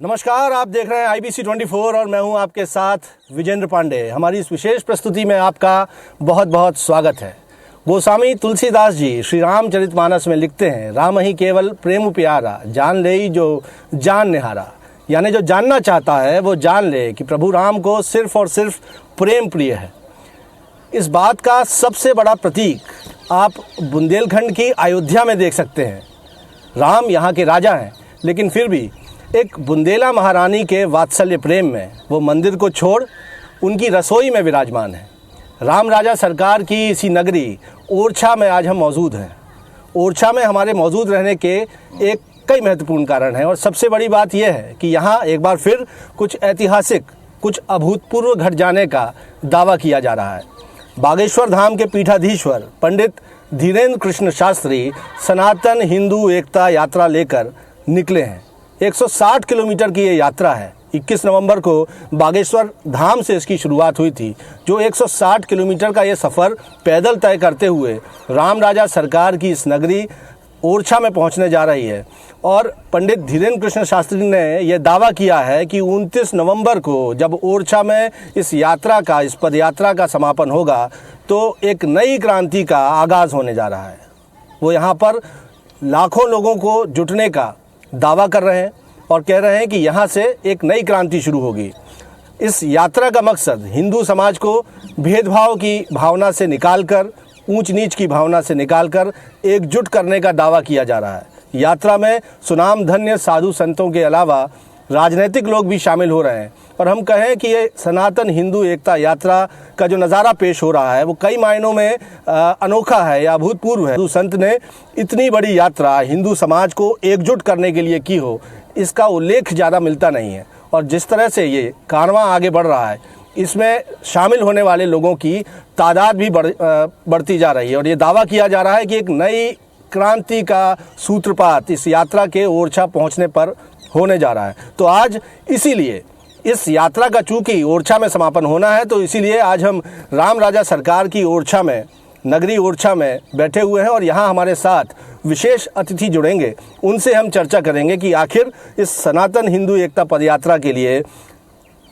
नमस्कार, आप देख रहे हैं IBC 24 और मैं हूं आपके साथ विजेंद्र पांडे। हमारी इस विशेष प्रस्तुति में आपका बहुत बहुत स्वागत है। गोस्वामी तुलसीदास जी श्री रामचरितमानस में लिखते हैं, राम ही केवल प्रेम प्यारा, जान ले जो जान निहारा। यानी जो जानना चाहता है वो जान ले कि प्रभु राम को सिर्फ और सिर्फ प्रेम प्रिय है। इस बात का सबसे बड़ा प्रतीक आप बुंदेलखंड की अयोध्या में देख सकते हैं। राम यहाँ के राजा हैं, लेकिन फिर भी एक बुंदेला महारानी के वात्सल्य प्रेम में वो मंदिर को छोड़ उनकी रसोई में विराजमान है। राम राजा सरकार की इसी नगरी ओरछा में आज हम मौजूद हैं। ओरछा में हमारे मौजूद रहने के कई महत्वपूर्ण कारण हैं और सबसे बड़ी बात यह है कि यहाँ एक बार फिर कुछ ऐतिहासिक, कुछ अभूतपूर्व घट जाने का दावा किया जा रहा है। बागेश्वर धाम के पीठाधीश्वर पंडित धीरेन्द्र कृष्ण शास्त्री सनातन हिंदू एकता यात्रा लेकर निकले हैं। 160 किलोमीटर की ये यात्रा है। 21 नवंबर को बागेश्वर धाम से इसकी शुरुआत हुई थी, जो 160 किलोमीटर का ये सफ़र पैदल तय करते हुए राम राजा सरकार की इस नगरी ओरछा में पहुंचने जा रही है। और पंडित धीरेन्द्र कृष्ण शास्त्री ने यह दावा किया है कि 29 नवंबर को जब ओरछा में इस पदयात्रा का समापन होगा तो एक नई क्रांति का आगाज़ होने जा रहा है। वो यहाँ पर लाखों लोगों को जुटने का दावा कर रहे हैं और कह रहे हैं कि यहाँ से एक नई क्रांति शुरू होगी। इस यात्रा का मकसद हिंदू समाज को भेदभाव की भावना से निकालकर, ऊंच नीच की भावना से निकालकर एकजुट करने का दावा किया जा रहा है। यात्रा में सुनाम धन्य साधु संतों के अलावा राजनीतिक लोग भी शामिल हो रहे हैं और हम कहें कि ये सनातन हिंदू एकता यात्रा का जो नज़ारा पेश हो रहा है वो कई मायनों में अनोखा है या अभूतपूर्व है। साधु संत ने इतनी बड़ी यात्रा हिंदू समाज को एकजुट करने के लिए की हो, इसका उल्लेख ज़्यादा मिलता नहीं है। और जिस तरह से ये कारवां आगे बढ़ रहा है, इसमें शामिल होने वाले लोगों की तादाद भी बढ़ती जा रही है और ये दावा किया जा रहा है कि एक नई क्रांति का सूत्रपात इस यात्रा के ओरछा पहुंचने पर होने जा रहा है। तो आज इसीलिए इस यात्रा का चूंकि ओरछा में समापन होना है, तो इसीलिए आज हम राम राजा सरकार की ओरछा में, नगरी ओरछा में बैठे हुए हैं और यहाँ हमारे साथ विशेष अतिथि जुड़ेंगे। उनसे हम चर्चा करेंगे कि आखिर इस सनातन हिंदू एकता पदयात्रा के लिए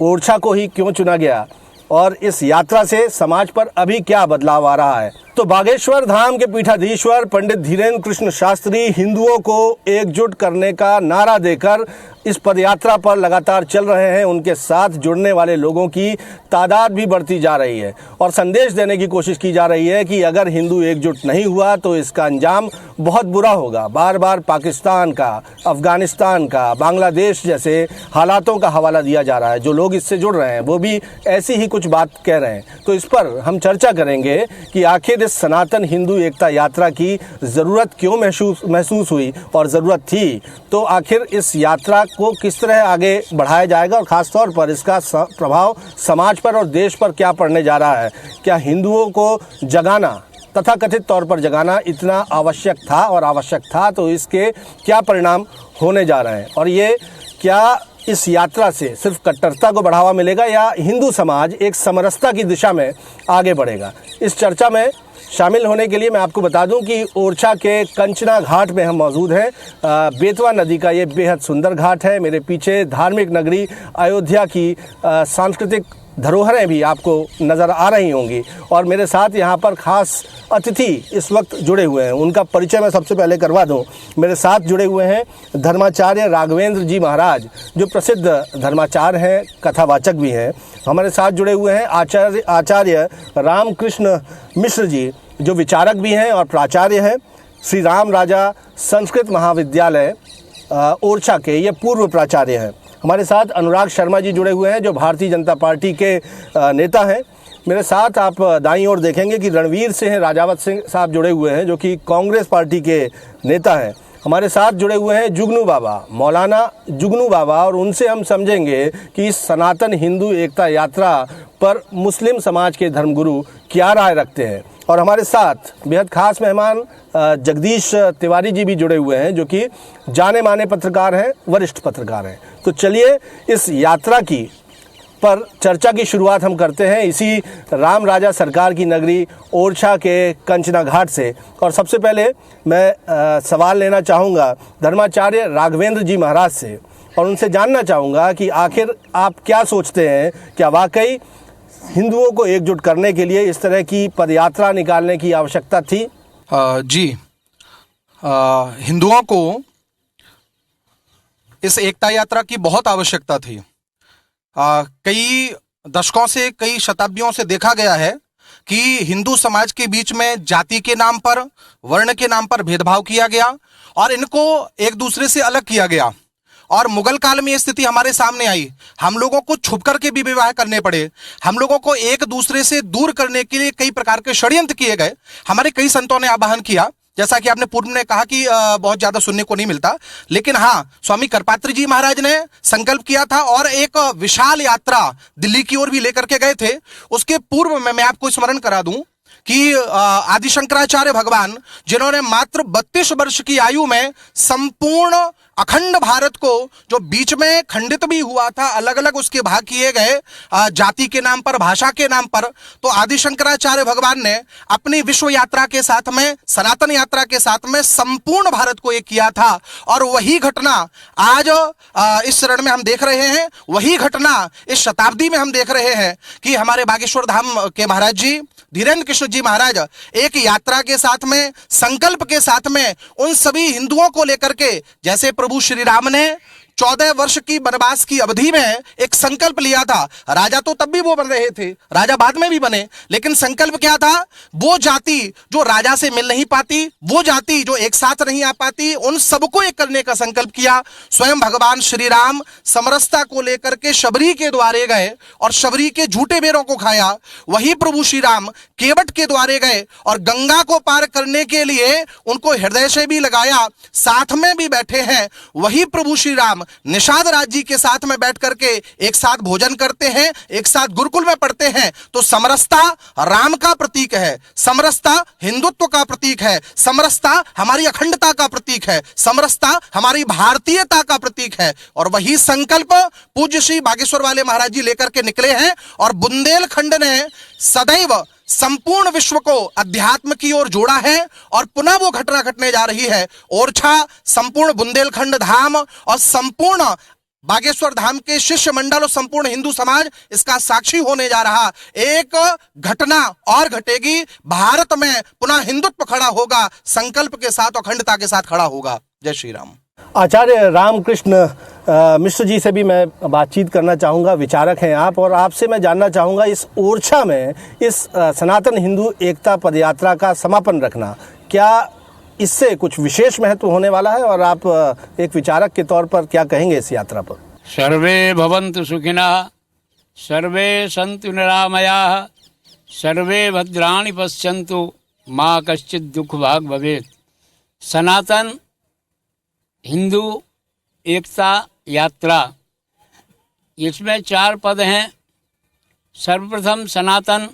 ओरछा को ही क्यों चुना गया और इस यात्रा से समाज पर अभी क्या बदलाव आ रहा है। तो बागेश्वर धाम के पीठाधीश्वर पंडित धीरेन्द्र कृष्ण शास्त्री हिंदुओं को एकजुट करने का नारा देकर इस पदयात्रा पर लगातार चल रहे हैं। उनके साथ जुड़ने वाले लोगों की तादाद भी बढ़ती जा रही है और संदेश देने की कोशिश की जा रही है कि अगर हिंदू एकजुट नहीं हुआ तो इसका अंजाम बहुत बुरा होगा। बार बार पाकिस्तान का, अफगानिस्तान का, बांग्लादेश जैसे हालातों का हवाला दिया जा रहा है। जो लोग इससे जुड़ रहे हैं वो भी ऐसी ही कुछ बात कह रहे हैं। तो इस पर हम चर्चा करेंगे कि आखिर इस सनातन हिंदू एकता यात्रा की ज़रूरत क्यों महसूस हुई और ज़रूरत थी, तो आखिर इस यात्रा को किस तरह आगे बढ़ाया जाएगा और ख़ास तौर पर इसका प्रभाव समाज पर और देश पर क्या पड़ने जा रहा है। क्या हिंदुओं को जगाना, तथा कथित तौर पर जगाना इतना आवश्यक था और आवश्यक था, तो इसके क्या परिणाम होने जा रहे हैं और ये क्या इस यात्रा से सिर्फ कट्टरता को बढ़ावा मिलेगा या हिंदू समाज एक समरसता की दिशा में आगे बढ़ेगा। इस चर्चा में शामिल होने के लिए मैं आपको बता दूं कि ओरछा के कंचना घाट में हम मौजूद हैं। बेतवा नदी का ये बेहद सुंदर घाट है। मेरे पीछे धार्मिक नगरी अयोध्या की सांस्कृतिक धरोहरें भी आपको नज़र आ रही होंगी और मेरे साथ यहाँ पर ख़ास अतिथि इस वक्त जुड़े हुए हैं। उनका परिचय मैं सबसे पहले करवा दूं। मेरे साथ जुड़े हुए हैं धर्माचार्य राघवेंद्र जी महाराज, जो प्रसिद्ध धर्माचार्य हैं, कथावाचक भी हैं। हमारे साथ जुड़े हुए हैं आचार्य रामकृष्ण मिश्र जी, जो विचारक भी हैं और प्राचार्य हैं। श्री राम राजा संस्कृत महाविद्यालय ओरछा के ये पूर्व प्राचार्य हैं। हमारे साथ अनुराग शर्मा जी जुड़े हुए हैं, जो भारतीय जनता पार्टी के नेता हैं। मेरे साथ आप दाईं ओर देखेंगे कि रणवीर सिंह राजावत सिंह साहब जुड़े हुए हैं, जो कि कांग्रेस पार्टी के नेता हैं। हमारे साथ जुड़े हुए हैं जुगनू बाबा, मौलाना जुगनू बाबा, और उनसे हम समझेंगे कि इस सनातन हिंदू एकता यात्रा पर मुस्लिम समाज के धर्मगुरु क्या राय रखते हैं। और हमारे साथ बेहद खास मेहमान जगदीश तिवारी जी भी जुड़े हुए हैं, जो कि जाने माने पत्रकार हैं, वरिष्ठ पत्रकार हैं। तो चलिए इस यात्रा की पर चर्चा की शुरुआत हम करते हैं इसी राम राजा सरकार की नगरी ओरछा के कंचना घाट से। और सबसे पहले मैं सवाल लेना चाहूँगा धर्माचार्य राघवेंद्र जी महाराज से। और उनसे जानना चाहूँगा कि आखिर आप क्या सोचते हैं, क्या वाकई हिंदुओं को एकजुट करने के लिए इस तरह की पदयात्रा निकालने की आवश्यकता थी? जी, हिंदुओं को इस एकता यात्रा की बहुत आवश्यकता थी। कई दशकों से, कई शताब्दियों से देखा गया है कि हिंदू समाज के बीच में जाति के नाम पर, वर्ण के नाम पर भेदभाव किया गया और इनको एक दूसरे से अलग किया गया। और मुगल काल में ये स्थिति हमारे सामने आई। हम लोगों को छुप करके भी विवाह करने पड़े, हम लोगों को एक दूसरे से दूर करने के लिए कई प्रकार के षड्यंत्र किए गए। हमारे कई संतों ने आह्वान किया, जैसा कि आपने पूर्व में कहा कि बहुत ज्यादा सुनने को नहीं मिलता, लेकिन हाँ, स्वामी करपात्री जी महाराज ने संकल्प किया था और एक विशाल यात्रा दिल्ली की ओर भी लेकर के गए थे। उसके पूर्व में मैं आपको स्मरण करा दूं कि आदि शंकराचार्य भगवान, जिन्होंने मात्र 32 वर्ष की आयु में संपूर्ण अखंड भारत को, जो बीच में खंडित भी हुआ था, अलग अलग उसके भाग किए गए जाति के नाम पर, भाषा के नाम पर, तो आदि शंकराचार्य भगवान ने अपनी विश्व यात्रा के साथ में, सनातन यात्रा के साथ में संपूर्ण भारत को एक किया था। और वही घटना आज इस चरण में हम देख रहे हैं, वही घटना इस शताब्दी में हम देख रहे हैं कि हमारे बागेश्वर धाम के महाराज जी, धीरेन्द्र कृष्ण जी महाराज, एक यात्रा के साथ में, संकल्प के साथ में उन सभी हिंदुओं को लेकर के, जैसे प्रभु श्री राम ने 14 वर्ष की वनवास की अवधि में एक संकल्प लिया था। राजा तो तब भी वो बन रहे थे, राजा बाद में भी बने, लेकिन संकल्प क्या था? वो जाति जो राजा से मिल नहीं पाती, वो जाति जो एक साथ नहीं आ पाती, उन सबको एक करने का संकल्प किया। स्वयं भगवान श्री राम समरसता को लेकर के शबरी के द्वारे गए और शबरी के झूठे बेरों को खाया। वही प्रभु श्री राम केवट के द्वारे गए और गंगा को पार करने के लिए उनको हृदय से भी लगाया, साथ में भी बैठे हैं। वही प्रभु श्री राम निषाद राज जी के साथ में बैठ करके एक साथ भोजन करते हैं, एक साथ गुरुकुल में पढ़ते हैं। तो समरसता राम का प्रतीक है, समरसता हिंदुत्व का प्रतीक है, समरसता हमारी अखंडता का प्रतीक है, समरसता हमारी भारतीयता का प्रतीक है। और वही संकल्प पूज्य श्री बागेश्वर वाले महाराज जी लेकर के निकले हैं और बुंदेलखंड ने सदैव संपूर्ण विश्व को अध्यात्म की ओर जोड़ा है और पुनः वो घटना घटने जा रही है। ओरछा, संपूर्ण बुंदेलखंड धाम और संपूर्ण बागेश्वर धाम के शिष्य मंडल और संपूर्ण हिंदू समाज इसका साक्षी होने जा रहा। एक घटना और घटेगी, भारत में पुनः हिंदुत्व खड़ा होगा, संकल्प के साथ, अखंडता के साथ खड़ा होगा। जय श्री राम। आचार्य रामकृष्ण मिश्र जी से भी मैं बातचीत करना चाहूँगा, विचारक हैं आप, और आपसे मैं जानना चाहूँगा इस ओरछा में इस सनातन हिंदू एकता पदयात्रा का समापन रखना, क्या इससे कुछ विशेष महत्व होने वाला है और आप एक विचारक के तौर पर क्या कहेंगे इस यात्रा पर? सर्वे भवन्तु सुखिनः, सर्वे सन्तु निरामयाः, सर्वे भद्राणि पश्यन्तु, मा कश्चित् दुःख भाग् भवेत्। सनातन हिंदू एकता यात्रा, इसमें 4 पद हैं। सर्वप्रथम सनातन,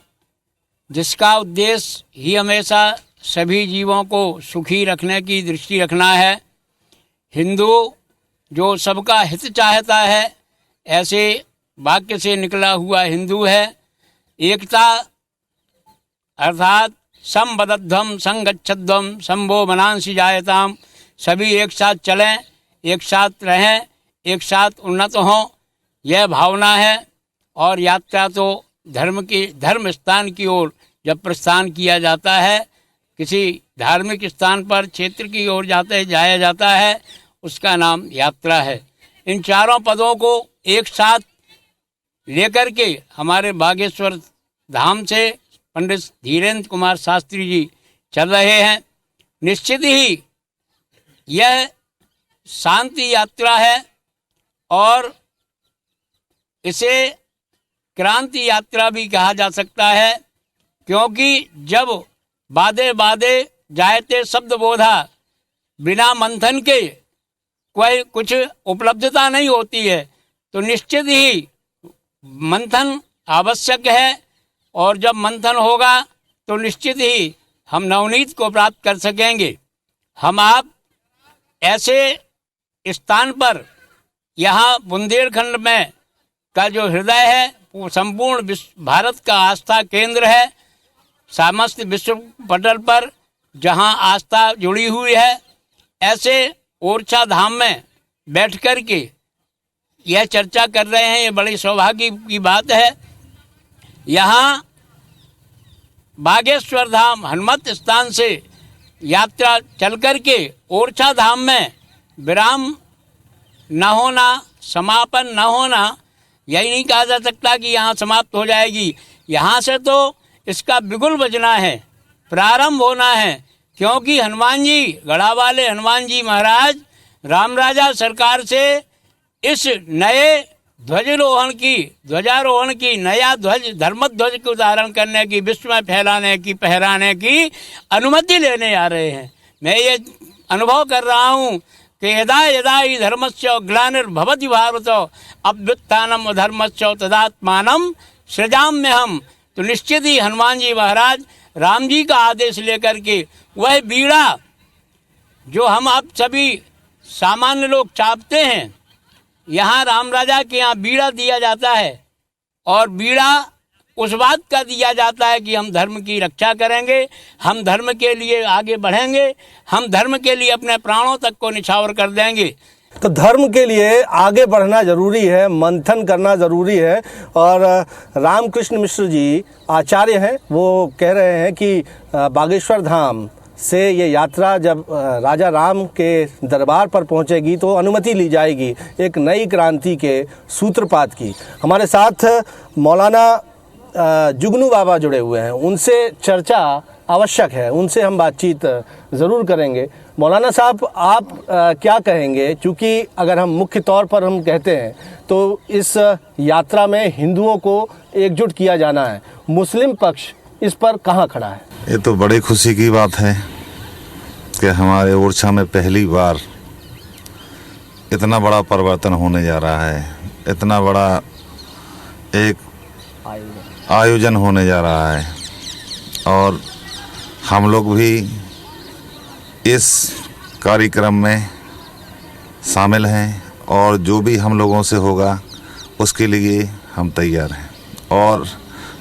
जिसका उद्देश्य ही हमेशा सभी जीवों को सुखी रखने की दृष्टि रखना है। हिंदू जो सबका हित चाहता है, ऐसे वाक्य से निकला हुआ हिंदू है। एकता अर्थात संबद्धध्वम संगच्छध्वम संभो मनांसि जायताम, सभी एक साथ चलें, एक साथ रहें, एक साथ उन्नत हों, यह भावना है। और यात्रा तो धर्म स्थान की ओर जब प्रस्थान किया जाता है, किसी धार्मिक स्थान पर क्षेत्र की ओर जाया जाता है, उसका नाम यात्रा है। इन 4 पदों को एक साथ लेकर के हमारे बागेश्वर धाम से पंडित धीरेन्द्र कुमार शास्त्री जी चल रहे हैं। निश्चित ही यह शांति यात्रा है और इसे क्रांति यात्रा भी कहा जा सकता है, क्योंकि जब बादे बादे जायते शब्द बोधा, बिना मंथन के कोई कुछ उपलब्धता नहीं होती है, तो निश्चित ही मंथन आवश्यक है। और जब मंथन होगा तो निश्चित ही हम नवनीत को प्राप्त कर सकेंगे। हम आप ऐसे स्थान पर, यहाँ बुंदेलखंड में का जो हृदय है वो संपूर्ण भारत का आस्था केंद्र है। समस्त विश्व पटल पर जहाँ आस्था जुड़ी हुई है, ऐसे ओरछा धाम में बैठ कर के यह चर्चा कर रहे हैं, ये बड़ी सौभाग्य की बात है। यहाँ बागेश्वर धाम हनुमत स्थान से यात्रा चल कर के ओरछा धाम में विराम न होना, समापन न होना, यही नहीं कहा जा सकता कि यहाँ समाप्त हो जाएगी। यहाँ से तो इसका बिगुल बजना है, प्रारंभ होना है, क्योंकि हनुमान जी, गढ़ा वाले हनुमान जी महाराज राम राजा सरकार से इस नए ध्वजारोहण की नया ध्वज, धर्म ध्वज को धारण करने की, विश्व में फैलाने की, फहराने की अनुमति लेने आ रहे हैं। मैं ये अनुभव कर रहा हूँ कि यदा यदा ही धर्मस्य ग्लानिर्भवति भारत अभ्युत्थानम अधर्मस्य तदात्मानं सृजाम्यहम्। तो निश्चित ही हनुमान जी महाराज राम जी का आदेश लेकर के वह बीड़ा जो हम आप सभी सामान्य लोग चापते हैं, यहाँ राम राजा के यहाँ बीड़ा दिया जाता है, और बीड़ा उस बात का दिया जाता है कि हम धर्म की रक्षा करेंगे, हम धर्म के लिए आगे बढ़ेंगे, हम धर्म के लिए अपने प्राणों तक को निछावर कर देंगे। तो धर्म के लिए आगे बढ़ना जरूरी है, मंथन करना जरूरी है। और रामकृष्ण मिश्र जी आचार्य हैं, वो कह रहे हैं कि बागेश्वर धाम से ये यात्रा जब राजा राम के दरबार पर पहुंचेगी तो अनुमति ली जाएगी एक नई क्रांति के सूत्रपात की। हमारे साथ मौलाना जुगनू बाबा जुड़े हुए हैं, उनसे चर्चा आवश्यक है, उनसे हम बातचीत ज़रूर करेंगे। मौलाना साहब, आप क्या कहेंगे? क्योंकि अगर हम मुख्य तौर पर हम कहते हैं तो इस यात्रा में हिंदुओं को एकजुट किया जाना है, मुस्लिम पक्ष इस पर कहाँ खड़ा है? ये तो बड़ी खुशी की बात है कि हमारे ओरछा में पहली बार इतना बड़ा परिवर्तन होने जा रहा है, इतना बड़ा एक आयोजन होने जा रहा है, और हम लोग भी इस कार्यक्रम में शामिल हैं, और जो भी हम लोगों से होगा उसके लिए हम तैयार हैं। और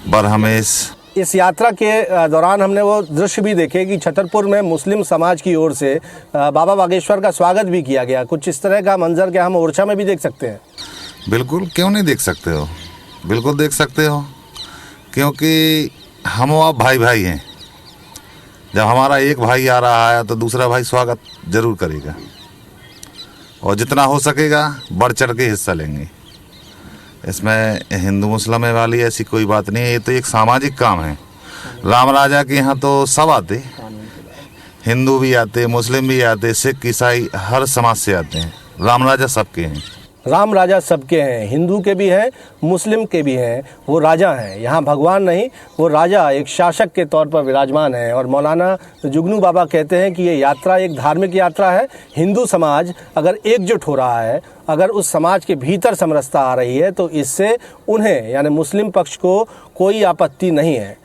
बरहमेश इस यात्रा के दौरान हमने वो दृश्य भी देखे कि छतरपुर में मुस्लिम समाज की ओर से बाबा बागेश्वर का स्वागत भी किया गया। कुछ इस तरह का मंजर क्या हम ओरछा में भी देख सकते हैं? बिल्कुल, क्यों नहीं देख सकते हो, बिल्कुल देख सकते हो, क्योंकि हम आप भाई भाई हैं। जब हमारा एक भाई आ रहा है तो दूसरा भाई स्वागत जरूर करेगा, और जितना हो सकेगा बढ़ चढ़ के हिस्सा लेंगे। इसमें हिंदू मुस्लिम वाली ऐसी कोई बात नहीं है, ये तो एक सामाजिक काम है। राम राजा के यहाँ तो सब आते, हिंदू भी आते, मुस्लिम भी आते, सिख ईसाई हर समाज से आते हैं। राम राजा सबके हैं। राम राजा सबके हैं, हिंदू के भी हैं, मुस्लिम के भी हैं, वो राजा हैं। यहाँ भगवान नहीं, वो राजा एक शासक के तौर पर विराजमान है। और मौलाना जुगनू बाबा कहते हैं कि ये यात्रा एक धार्मिक यात्रा है। हिंदू समाज अगर एकजुट हो रहा है, अगर उस समाज के भीतर समरसता आ रही है, तो इससे उन्हें यानी मुस्लिम पक्ष को कोई आपत्ति नहीं है।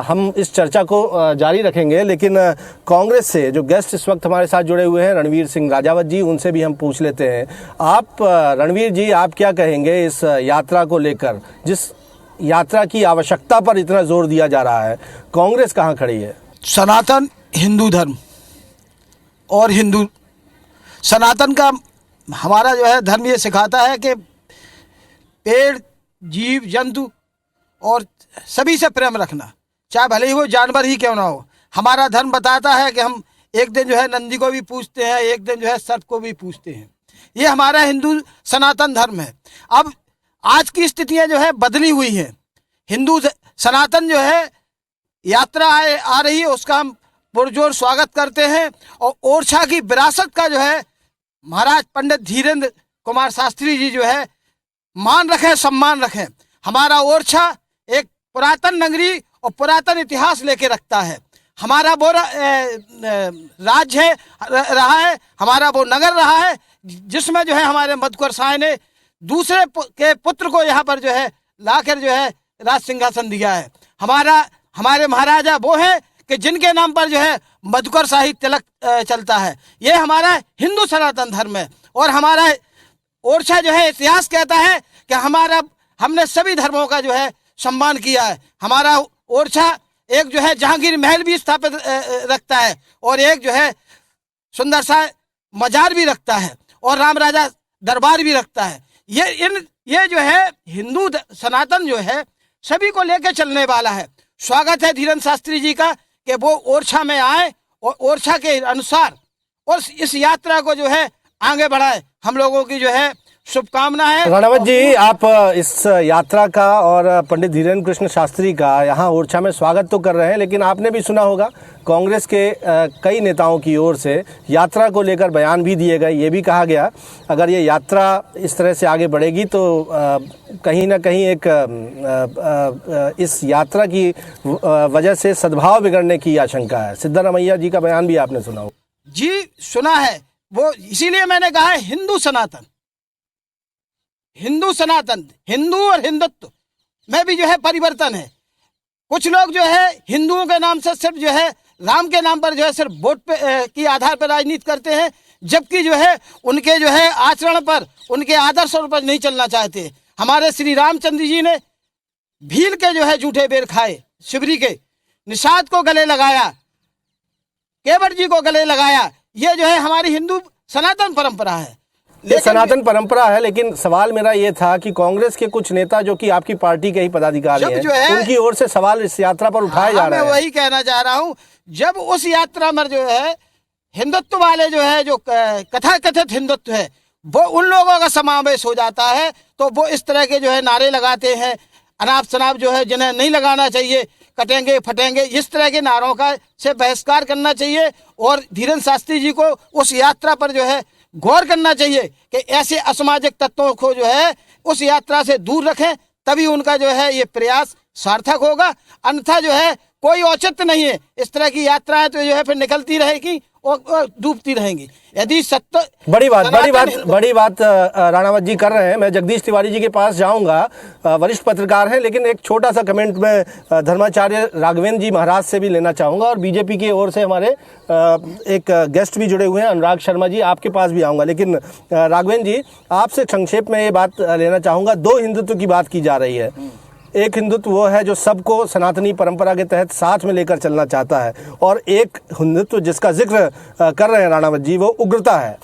हम इस चर्चा को जारी रखेंगे, लेकिन कांग्रेस से जो गेस्ट इस वक्त हमारे साथ जुड़े हुए हैं, रणवीर सिंह राजावत जी, उनसे भी हम पूछ लेते हैं। आप रणवीर जी, आप क्या कहेंगे इस यात्रा को लेकर? जिस यात्रा की आवश्यकता पर इतना जोर दिया जा रहा है, कांग्रेस कहाँ खड़ी है? सनातन हिंदू धर्म और हिंदू सनातन का हमारा जो है धर्म ये सिखाता है कि पेड़, जीव जंतु और सभी से प्रेम रखना, चाहे भले ही वो जानवर ही क्यों ना हो। हमारा धर्म बताता है कि हम एक दिन जो है नंदी को भी पूजते हैं, एक दिन जो है सर्प को भी पूजते हैं। ये हमारा हिंदू सनातन धर्म है। अब आज की स्थितियां जो है बदली हुई हैं। हिंदू सनातन जो है यात्रा आ रही है, उसका हम पुरजोर स्वागत करते हैं। और ओरछा की विरासत का जो है महाराज पंडित धीरेन्द्र कुमार शास्त्री जी जो है मान रखें, सम्मान रखें। हमारा ओरछा एक पुरातन नगरी और पुरातन इतिहास लेके रखता है। हमारा वो राज्य है रहा है, हमारा वो नगर रहा है जिसमें जो है हमारे मधुकर साय ने दूसरे के पुत्र को यहाँ पर जो है लाकर जो है राज सिंहासन दिया है। हमारे महाराजा वो हैं कि जिनके नाम पर जो है मधुकर शाही तिलक चलता है। ये हमारा हिंदू सनातन धर्म है। और हमारा ओरछा जो है इतिहास कहता है कि हमने सभी धर्मों का जो है सम्मान किया है। हमारा ओरछा एक जो है जहांगीर महल भी स्थापित रखता है, और एक जो है सुंदर सा मजार भी रखता है, और राम राजा दरबार भी रखता है। ये जो है हिंदू सनातन जो है सभी को लेकर चलने वाला है। स्वागत है धीरेन्द्र शास्त्री जी का कि वो ओरछा में आए और ओरछा के अनुसार और इस यात्रा को जो है आगे बढ़ाए। हम लोगों की जो है शुभकामना है। राणावत जी, आप इस यात्रा का और पंडित धीरेन्द्र कृष्ण शास्त्री का यहाँ ओरछा में स्वागत तो कर रहे हैं, लेकिन आपने भी सुना होगा कांग्रेस के कई नेताओं की ओर से यात्रा को लेकर बयान भी दिए गए। ये भी कहा गया अगर ये यात्रा इस तरह से आगे बढ़ेगी तो कहीं ना कहीं एक इस यात्रा की वजह से सद्भाव बिगड़ने की आशंका है। सिद्धारमैया जी का बयान भी आपने सुना होगा। जी सुना है, वो इसीलिए मैंने कहा है हिंदू सनातन, हिंदू सनातन, हिंदू और हिंदुत्व में भी जो है परिवर्तन है। कुछ लोग जो है हिंदुओं के नाम से सिर्फ जो है राम के नाम पर जो है सिर्फ वोट पे की आधार पर राजनीति करते हैं, जबकि जो है उनके जो है आचरण पर, उनके आदर्शों पर नहीं चलना चाहते। हमारे श्री रामचंद्र जी ने भील के जो है झूठे बेर खाए, शिवरी के निषाद को गले लगाया, केवट जी को गले लगाया। ये जो है हमारी हिंदू सनातन परंपरा है। ये सनातन परंपरा है, लेकिन सवाल मेरा ये था कि कांग्रेस के कुछ नेता जो कि आपकी पार्टी के ही पदाधिकारी हैं, उनकी ओर से सवाल इस यात्रा पर उठाए जा रहे हैं। मैं वही कहना चाह रहा हूँ, जब उस यात्रा में जो है हिंदुत्व वाले जो है, जो कथाकथित हिंदुत्व है, वो उन लोगों का समावेश हो जाता है, तो वो इस तरह के जो है नारे लगाते हैं, अनाप शनाप जो है जिन्हें नहीं लगाना चाहिए, कटेंगे फटेंगे, इस तरह के नारों का से बहिष्कार करना चाहिए। और धीरेन्द्र शास्त्री जी को उस यात्रा पर जो है गौर करना चाहिए कि ऐसे असामाजिक तत्वों को जो है उस यात्रा से दूर रखें, तभी उनका जो है ये प्रयास सार्थक होगा। अन्यथा जो है कोई औचित्य नहीं है। इस तरह की यात्राएं तो जो है फिर निकलती रहेगी और डूबती रहेंगी। यदि सत्य बड़ी बात राणावत जी कर रहे हैं। मैं जगदीश तिवारी जी के पास जाऊंगा, वरिष्ठ पत्रकार हैं, लेकिन एक छोटा सा कमेंट में धर्माचार्य राघवेंद्र जी महाराज से भी लेना चाहूंगा। और बीजेपी की ओर से हमारे एक गेस्ट भी जुड़े हुए हैं, अनुराग शर्मा जी, आपके पास भी आऊंगा। लेकिन राघवेंद्र जी, आपसे संक्षेप में ये बात लेना चाहूंगा। दो हिंदुत्व की बात की जा रही है। एक हिंदुत्व वो है जो सबको सनातनी परंपरा के तहत साथ में लेकर चलना चाहता है, और एक हिंदुत्व जिसका जिक्र कर रहे हैं राणावत जी, वो उग्रता है।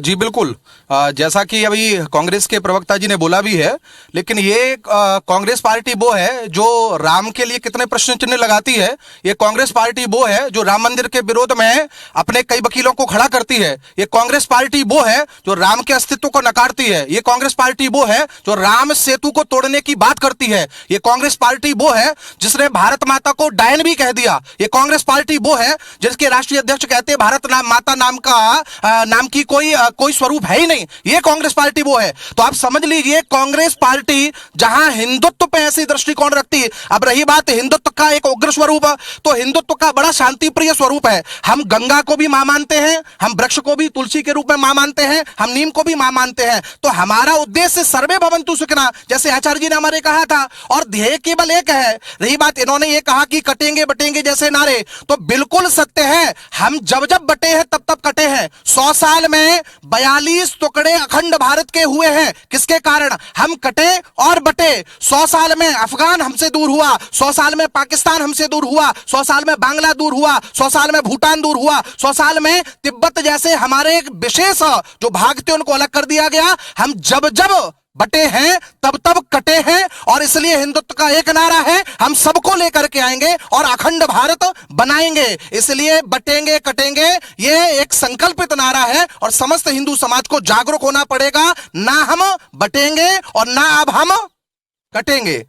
जी बिल्कुल, जैसा कि अभी कांग्रेस के प्रवक्ता जी ने बोला भी है, लेकिन ये कांग्रेस पार्टी वो है जो राम के लिए कितने प्रश्न चिन्ह लगाती है। ये कांग्रेस पार्टी वो है जो राम मंदिर के विरोध में अपने कई वकीलों को खड़ा करती है। ये कांग्रेस पार्टी वो है जो राम के अस्तित्व को नकारती है। ये कांग्रेस पार्टी वो है जो राम सेतु को तोड़ने की बात करती है। ये कांग्रेस पार्टी वो है जिसने भारत माता को डायन भी कह दिया। ये कांग्रेस पार्टी वो है जिसके राष्ट्रीय अध्यक्ष कहते हैं भारत माता नाम की कोई स्वरूप है ही नहीं। ये कांग्रेस पार्टी वो है। तो आप समझ लीजिए, कांग्रेस पार्टी जहां हिंदुत्व पे ऐसी दृष्टिकोण रखती है। अब रही बात हिंदुत्व का एक उग्र स्वरूप, तो हिंदुत्व का बड़ा शांतिप्रिय स्वरूप है। हम गंगा को भी मां मानते हैं, हम वृक्ष को भी तुलसी के रूप में मां मानते हैं, हम नीम को भी मां मानते हैं। तो हमारा उद्देश्य सर्वे भवन्तु सुखिनः, जैसे आचार्य जी ने हमारे कहा था, और ध्येय केवल एक है। रही बात इन्होंने ये कहा कि कटेंगे बटेंगे जैसे नारे, तो बिल्कुल सत्य है। हम जब जब बटे हैं तब तब कटे हैं। 100 साल में 42 टुकड़े अखंड भारत के हुए हैं। किसके कारण? हम कटे और बटे। 100 साल में अफगान हमसे दूर हुआ, 100 साल में पाकिस्तान हमसे दूर हुआ, 100 साल में बांग्ला दूर हुआ, 100 साल में भूटान दूर हुआ, 100 साल में तिब्बत जैसे हमारे एक विशेष जो भाग थे उनको अलग कर दिया गया। हम जब जब बटे हैं तब तब कटे हैं, और इसलिए हिंदुत्व का एक नारा है, हम सबको लेकर के आएंगे और अखंड भारत बनाएंगे। इसलिए बटेंगे कटेंगे ये एक संकल्पित नारा है, और समस्त हिंदू समाज को जागरूक होना पड़ेगा। ना हम बटेंगे और ना अब हम कटेंगे।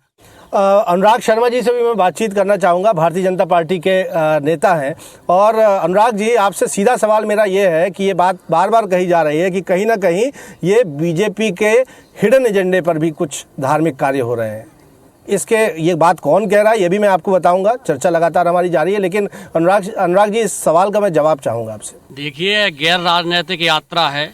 अनुराग शर्मा जी से भी मैं बातचीत करना चाहूँगा, भारतीय जनता पार्टी के नेता हैं। और अनुराग जी, आपसे सीधा सवाल मेरा ये है कि ये बात बार बार कही जा रही है कि कहीं ना कहीं ये बीजेपी के हिडन एजेंडे पर भी कुछ धार्मिक कार्य हो रहे हैं। ये बात कौन कह रहा है ये भी मैं आपको बताऊंगा। चर्चा लगातार हमारी जारी है, लेकिन अनुराग जी, इस सवाल का मैं जवाब चाहूँगा आपसे। देखिए, गैर राजनीतिक यात्रा है।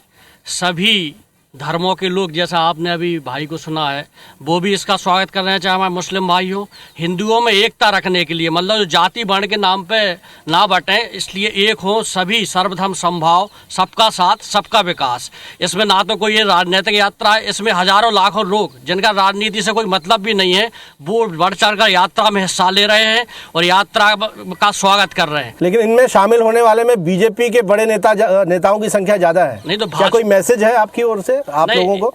सभी धर्मों के लोग, जैसा आपने अभी भाई को सुना है, वो भी इसका स्वागत कर रहे हैं। चाहे हमारे मुस्लिम भाई हो, हिंदुओं में एकता रखने के लिए, मतलब जो जाति वर्ण के नाम पे ना बटें, इसलिए एक हो सभी, सर्वधर्म समभाव, सबका साथ सबका विकास। इसमें ना तो कोई ये राजनीतिक यात्रा है, इसमें हजारों लाखों लोग जिनका राजनीति से कोई मतलब भी नहीं है, वो बढ़ चढ़ कर यात्रा में हिस्सा ले रहे हैं और यात्रा का स्वागत कर रहे हैं। लेकिन इनमें शामिल होने वाले में बीजेपी के बड़े नेताओं की संख्या ज्यादा है। नहीं तो क्या कोई मैसेज है आपकी ओर से? आप लोगों को?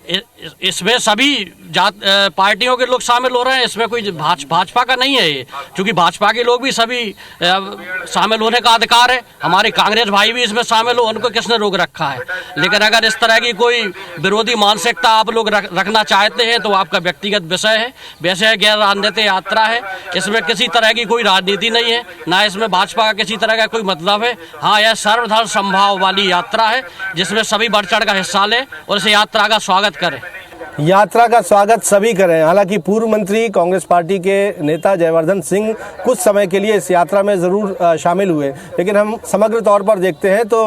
इसमें सभी जात पार्टियों के लोग शामिल हो रहे हैं, इसमें कोई भाजपा का नहीं है ये, क्योंकि भाजपा के लोग भी सभी शामिल होने का अधिकार है। हमारे कांग्रेस भाई भी इसमें शामिल हो, उनको किसने रोक रखा है? लेकिन अगर इस तरह की कोई विरोधी मानसिकता आप लोग रखना चाहते हैं तो आपका व्यक्तिगत विषय है। वैसे गैर राजनीतिक यात्रा है, इसमें किसी तरह की कोई राजनीति नहीं है, ना इसमें भाजपा का किसी तरह का कोई मतलब है। हाँ, यह सर्वधर्म समभाव वाली यात्रा है जिसमें सभी बढ़ चढ़ का हिस्सा लें और इस यात्रा का स्वागत करें। यात्रा का स्वागत सभी करें। हालांकि पूर्व मंत्री कांग्रेस पार्टी के नेता जयवर्धन सिंह कुछ समय के लिए इस यात्रा में ज़रूर शामिल हुए, लेकिन हम समग्र तौर पर देखते हैं तो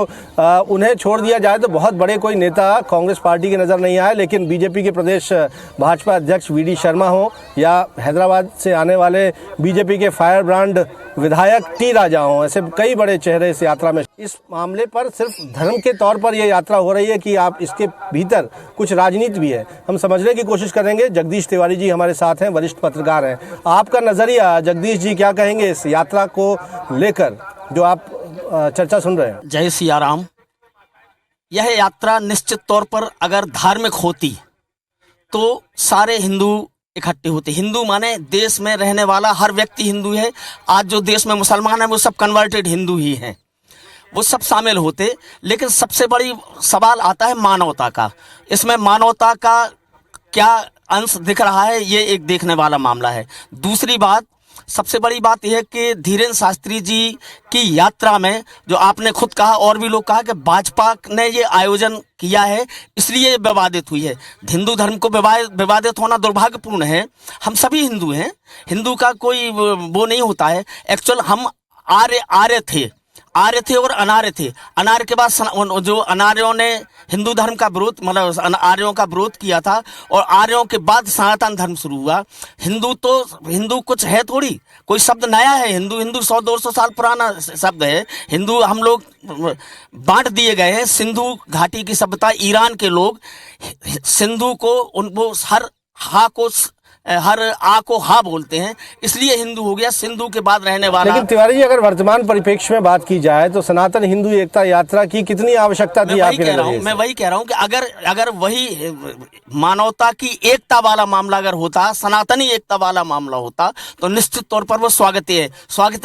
उन्हें छोड़ दिया जाए तो बहुत बड़े कोई नेता कांग्रेस पार्टी के नज़र नहीं आए। लेकिन बीजेपी के प्रदेश भाजपा अध्यक्ष वीडी शर्मा हो या हैदराबाद से आने वाले बीजेपी के फायर ब्रांड विधायक टी राजा हों, ऐसे कई बड़े चेहरे इस यात्रा में। इस मामले पर सिर्फ धर्म के तौर पर यह यात्रा हो रही है कि आप इसके भीतर कुछ राजनीति भी है, हम समझने की कोशिश करेंगे। जगदीश तिवारी जी हमारे साथ हैं, वरिष्ठ पत्रकार हैं। आपका नजरिया जगदीश जी क्या कहेंगे इस यात्रा को लेकर जो आप चर्चा सुन रहे हैं? जय सिया राम। यह यात्रा निश्चित तौर पर अगर धार्मिक होती तो सारे हिंदू इकट्ठे होते। हिंदू माने देश में रहने वाला हर व्यक्ति हिंदू है। आज जो देश में मुसलमान है वो सब कन्वर्टेड हिंदू ही हैं, वो सब शामिल होते। लेकिन सबसे बड़ी सवाल आता है मानवता का। इसमें मानवता का क्या अंश दिख रहा है, ये एक देखने वाला मामला है। दूसरी बात, सबसे बड़ी बात यह है कि धीरेन्द्र शास्त्री जी की यात्रा में जो आपने खुद कहा और भी लोग कहा कि भाजपा ने ये आयोजन किया है इसलिए ये विवादित हुई है। हिंदू धर्म को विवादित होना दुर्भाग्यपूर्ण है। हम सभी हिंदू हैं, हिंदू का कोई वो नहीं होता है। एक्चुअल हम आर्य थे और अनार्य थे। अनार्य के बाद जो अनार्यों ने हिंदू धर्म का विरोध, मतलब आर्यों का विरोध किया था, और आर्यों के बाद सनातन धर्म शुरू हुआ। हिंदू कुछ है थोड़ी, कोई शब्द नया है। हिंदू 100-200 साल पुराना शब्द है। हिंदू हम लोग बांट दिए गए हैं। सिंधु घाटी की सभ्यता, ईरान के लोग सिंधु को उनको हर आ को हा बोलते हैं, इसलिए हिंदू हो गया। सिंधु के बाद रहने वाला। लेकिन तिवारी जी, अगर वर्तमान परिप्रेक्ष्य में बात की जाए तो सनातन हिंदू एकता यात्रा की कितनी आवश्यकता थी आपके नजरिए से? मैं वही कह रहा हूँ कि अगर वही मानवता की एकता वाला मामला अगर होता, सनातनी एकता वाला मामला होता, तो निश्चित तौर पर वो स्वागत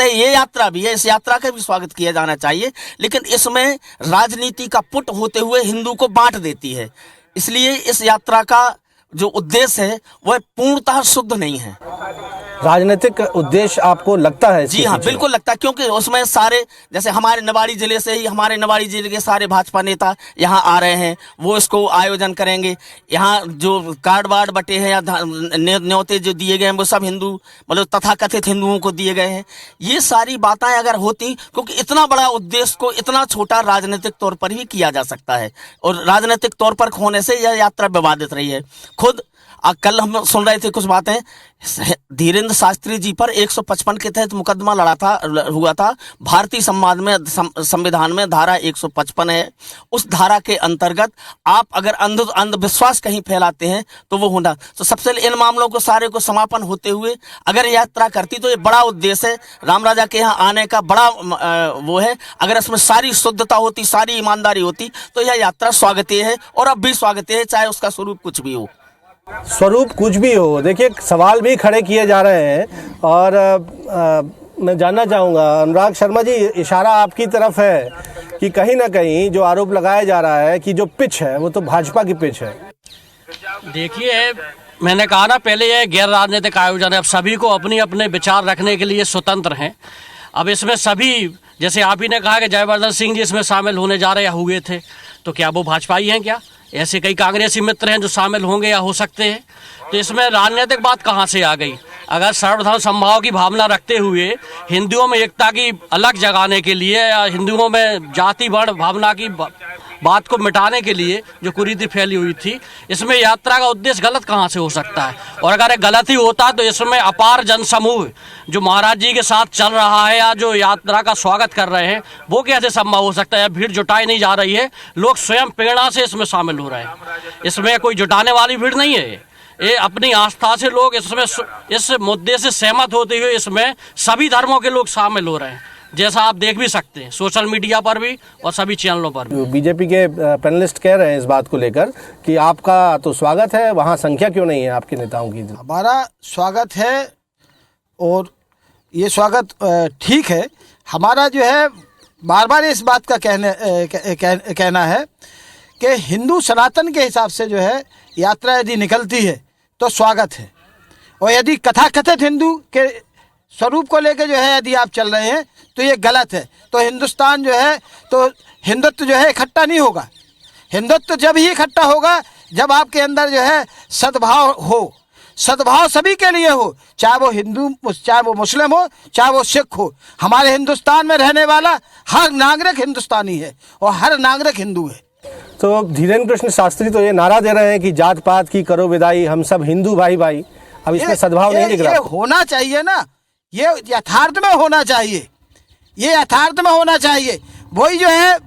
है। ये यात्रा भी है, इस यात्रा का भी स्वागत किया जाना चाहिए। लेकिन इसमें राजनीति का पुट होते हुए हिंदू को बांट देती है, इसलिए इस यात्रा का जो उद्देश्य है वह पूर्णतः शुद्ध नहीं है। राजनीतिक उद्देश्य आपको लगता है? जी हाँ, बिल्कुल लगता है, क्योंकि उसमें सारे, जैसे हमारे निवाड़ी जिले से ही, हमारे निवाड़ी जिले के सारे भाजपा नेता यहाँ आ रहे हैं, वो इसको आयोजन करेंगे। यहाँ जो कार्ड वार्ड बटे हैं या न्योते जो दिए गए हैं वो सब हिंदू, मतलब तथाकथित हिंदुओं को दिए गए हैं। ये सारी बातें अगर होती, क्योंकि इतना बड़ा उद्देश्य को इतना छोटा राजनीतिक तौर पर भी किया जा सकता है, और राजनीतिक तौर पर होने से यह यात्रा विवादित रही है। खुद कल हम सुन रहे थे कुछ बातें, धीरेन्द्र शास्त्री जी पर 155 के तहत मुकदमा हुआ था। भारतीय संविधान में धारा 155 है। उस धारा के अंतर्गत आप अगर अंधविश्वास कहीं फैलाते हैं तो वो होना। तो सबसे इन मामलों को सारे को समापन होते हुए अगर यात्रा करती तो ये बड़ा उद्देश्य है राम राजा के यहाँ आने का, बड़ा वो है। अगर इसमें सारी शुद्धता होती, सारी ईमानदारी होती, तो यह यात्रा स्वागतीय है, और अब भी स्वागतीय है, चाहे उसका स्वरूप कुछ भी हो। स्वरूप कुछ भी हो। देखिए, सवाल भी खड़े किए जा रहे हैं, और मैं जानना चाहूँगा, अनुराग शर्मा जी, इशारा आपकी तरफ है कि कहीं ना कहीं जो आरोप लगाया जा रहा है कि जो पिच है वो तो भाजपा की पिच है। देखिए, मैंने कहा ना पहले, यह गैर राजनीतिक आयोजन है। अब सभी को अपने अपने विचार रखने के लिए स्वतंत्र हैं। अब इसमें सभी, जैसे आप ही ने कहा कि जयवर्धन सिंह जी इसमें शामिल होने जा रहे या हुए थे, तो क्या वो भाजपाई हैं? क्या ऐसे कई कांग्रेसी मित्र हैं जो शामिल होंगे या हो सकते हैं? तो इसमें राजनीतिक बात कहाँ से आ गई? अगर सर्वधर्म समभाव की भावना रखते हुए हिंदुओं में एकता की अलग जगाने के लिए, या हिंदुओं में जाति वर्ण भावना की बात को मिटाने के लिए जो कुरीति फैली हुई थी, इसमें यात्रा का उद्देश्य गलत कहाँ से हो सकता है? और अगर गलत ही होता तो इसमें अपार जनसमूह जो महाराज जी के साथ चल रहा है या जो यात्रा का स्वागत कर रहे हैं, वो कैसे संभव हो सकता है? भीड़ जुटाई नहीं जा रही है, लोग स्वयं प्रेरणा से इसमें शामिल हो रहे हैं। इसमें कोई जुटाने वाली भीड़ नहीं है। ये अपनी आस्था से लोग इसमें, इस मुद्दे से सहमत होते हुए इसमें सभी धर्मों के लोग शामिल हो रहे हैं। जैसा आप देख भी सकते हैं सोशल मीडिया पर भी और सभी चैनलों पर भी। बीजेपी के पैनलिस्ट कह रहे हैं इस बात को लेकर कि आपका तो स्वागत है, वहाँ संख्या क्यों नहीं है आपके नेताओं की? हमारा स्वागत है और ये स्वागत ठीक है। हमारा जो है बार बार इस बात का कहना है कि हिंदू सनातन के हिसाब से जो है यात्रा यदि निकलती है तो स्वागत है, और यदि कथाकथित हिंदू के स्वरूप को लेकर जो है यदि आप चल रहे हैं तो ये गलत है। तो हिंदुस्तान जो है तो हिंदुत्व जो है इकट्ठा नहीं होगा। हिंदुत्व जब ही इकट्ठा होगा जब आपके अंदर जो है सद्भाव हो। सद्भाव सभी के लिए हो, चाहे वो हिंदू, चाहे वो मुस्लिम हो, चाहे वो सिख हो। हमारे हिंदुस्तान में रहने वाला हर नागरिक हिंदुस्तानी है और हर नागरिक हिंदू है। तो धीरेन्द्र कृष्ण शास्त्री तो ये नारा दे रहे हैं कि जात पात की करो विदाई, हम सब हिंदू भाई भाई। अब इसमें सद्भाव नहीं दिख रहा। ये होना चाहिए ना, ये यथार्थ में होना चाहिए, ये यथार्थ में होना चाहिए। वही जो है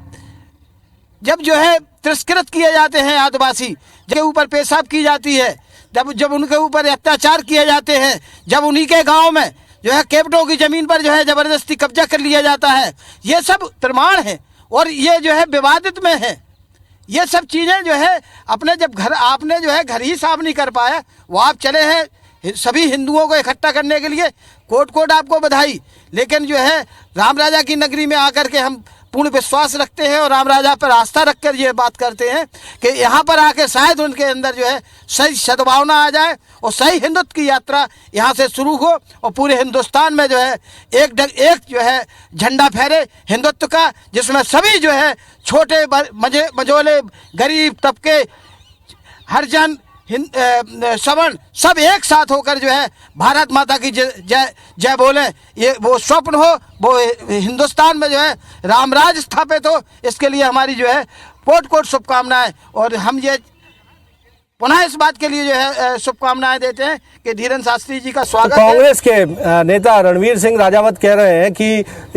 जब जो है तिरस्कृत किए जाते हैं आदिवासी, जिनके ऊपर पेशाब की जाती है, जब उनके ऊपर अत्याचार किए जाते हैं, जब उन्हीं के गांव में जो है कैप्टो की ज़मीन पर जो है ज़बरदस्ती कब्जा कर लिया जाता है, ये सब प्रमाण है और ये जो है विवादित में है। ये सब चीज़ें जो है अपने जब घर आपने जो है घर ही साफ नहीं कर पाया, वो आप चले हैं सभी हिंदुओं को इकट्ठा करने के लिए, कोट कोट आपको बधाई। लेकिन जो है राम राजा की नगरी में आकर के हम पूर्ण विश्वास रखते हैं और राम राजा पर आस्था रखकर ये बात करते हैं कि यहाँ पर आके शायद उनके अंदर जो है सही सद्भावना आ जाए और सही हिंदुत्व की यात्रा यहाँ से शुरू हो और पूरे हिंदुस्तान में जो है एक जो है झंडा फहरे हिंदुत्व का, जिसमें सभी जो है छोटे मझोले गरीब तबके हरिजन सवर्ण सब एक साथ होकर जो है भारत माता की जय जय बोले। ये वो स्वप्न हो, वो हिंदुस्तान में जो है रामराज स्थापित हो, इसके लिए हमारी जो है कोट कोट शुभकामनाएं। और हम ये पुनः इस बात के लिए जो है शुभकामनाएं देते हैं कि धीरेन्द्र शास्त्री जी का स्वागत है। कांग्रेस के नेता रणवीर सिंह राजावत कह रहे हैं कि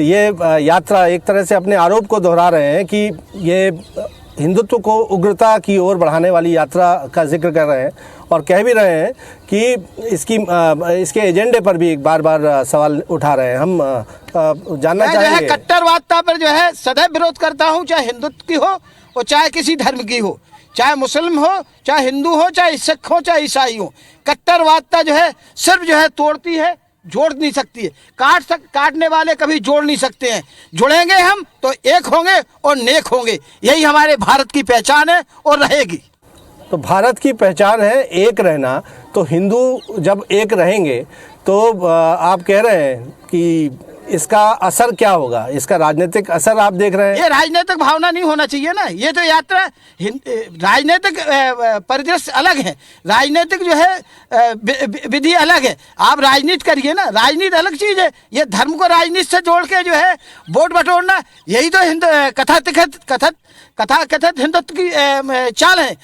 ये यात्रा एक तरह से अपने आरोप को दोहरा रहे हैं कि ये हिंदुत्व को उग्रता की ओर बढ़ाने वाली यात्रा का जिक्र कर रहे हैं और कह भी रहे हैं कि इसके एजेंडे पर भी बार बार सवाल उठा रहे हैं। हम जानना चाहेंगे। कट्टरवादता पर जो है सदैव विरोध करता हूं, चाहे हिंदुत्व की हो और चाहे किसी धर्म की हो, चाहे मुस्लिम हो, चाहे हिंदू हो, चाहे सिख हो, चाहे ईसाई हो। कट्टरवादता जो है सिर्फ जो है तोड़ती है, जोड़ नहीं सकती है। काटने वाले कभी जोड़ नहीं सकते हैं। जुड़ेंगे हम तो एक होंगे और नेक होंगे, यही हमारे भारत की पहचान है और रहेगी। तो भारत की पहचान है एक रहना, तो हिंदू जब एक रहेंगे तो आप कह रहे हैं कि इसका असर क्या होगा, इसका राजनीतिक असर आप देख रहे हैं? ये राजनीतिक भावना नहीं होना चाहिए ना। ये तो यात्रा राजनीतिक परिदृश्य अलग है, राजनीतिक जो है विधि अलग है। आप राजनीति करिए ना, राजनीति अलग चीज है। ये धर्म को राजनीति से जोड़ के जो है वोट बटोरना, यही तो कथाकथित हिंदुत्व की चाल है।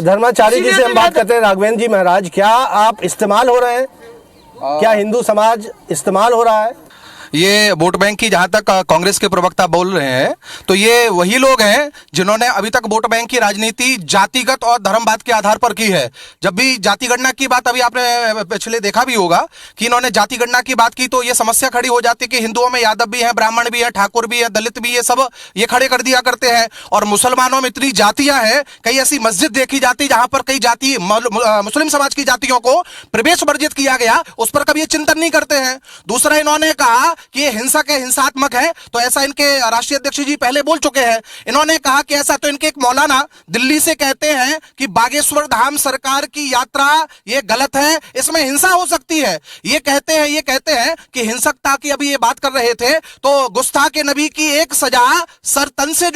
धर्माचार्य जी से हम बात करते हैं। राघवेंद्र जी महाराज, क्या आप इस्तेमाल हो रहे हैं? क्या हिंदू समाज इस्तेमाल हो रहा है? ये वोट बैंक की जहां तक कांग्रेस के प्रवक्ता बोल रहे हैं, तो ये वही लोग हैं जिन्होंने अभी तक वोट बैंक की राजनीति जातिगत और धर्मवाद के आधार पर की है। जब भी जाति गणना की बात, अभी आपने पिछले देखा भी होगा कि इन्होंने जाति गणना की बात की तो ये समस्या खड़ी हो जाती कि हिंदुओं में यादव भी हैं, ब्राह्मण भी हैं, ठाकुर भी है, दलित भी, ये सब ये खड़े कर दिया करते हैं। और मुसलमानों में इतनी जातियां हैं, कई ऐसी मस्जिद देखी जाती जहां पर कई जाति मुस्लिम समाज की जातियों को प्रवेश वर्जित किया गया, उस पर कभी चिंतन नहीं करते हैं। दूसरा, इन्होंने कहा कि ये हिंसक है, हिंसात्मक है, तो ऐसा इनके राष्ट्रीय अध्यक्ष जी पहले बोल चुके हैं। इन्होंने कहा कि ऐसा तो इनके एक मौलाना दिल्ली से कहते हैं कि बागेश्वर धाम सरकार की यात्रा ये गलत है, इसमें हिंसा हो सकती है। ये कहते हैं कि हिंसकता की अभी ये बात कर रहे थे तो गुस्ताखे नबी की एक सजा सरतन से